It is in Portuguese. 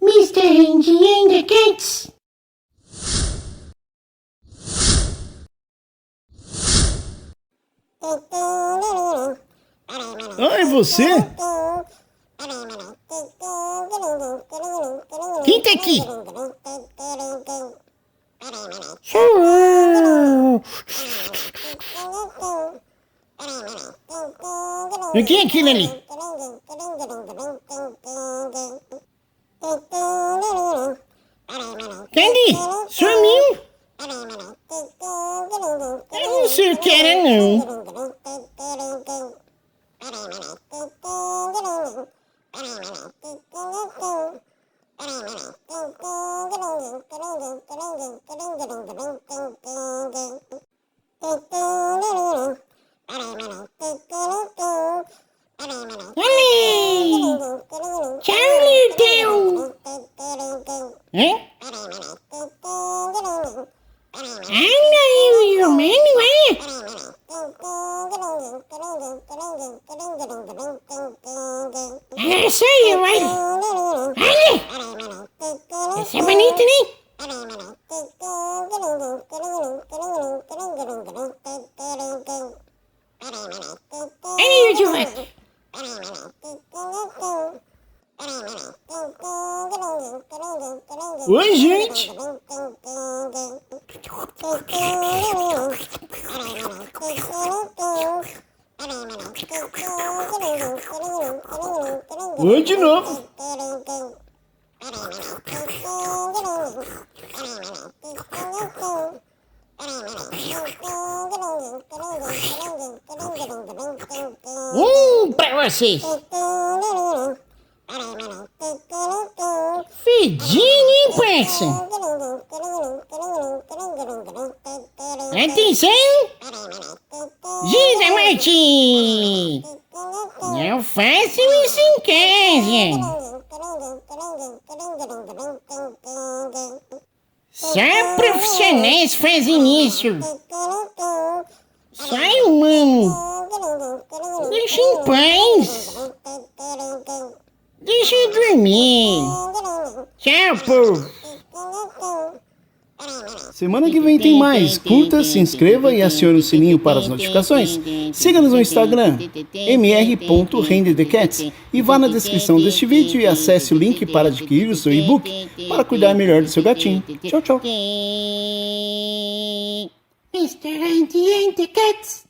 Mr. Handy and the Cats. Ah, é você? Quem tá aqui? E quem é aquele ali? Cadê? Sumiu? Eu não sei o que era não. Olha! Tchau, Luteu! Hã? Olha, humano, olha! Ah, sou eu, olha! Olha! Essa é bonita, né? Olha aí, Giovanni! Oi, gente! Oi de novo! Pra vocês! Fedinho, hein, parça? Atenção! Gira, Martim! Não façam isso em casa! Só profissionais fazem isso! Sai, humano! Deixa em paz! Deixa eu dormir! Tchau, povo! Semana que vem tem mais. Curta, se inscreva e acione o sininho para as notificações. Siga-nos no Instagram, mr.rendedecats, e vá na descrição deste vídeo e acesse o link para adquirir o seu e-book para cuidar melhor do seu gatinho. Tchau, tchau! Mr. Handy and the Cats.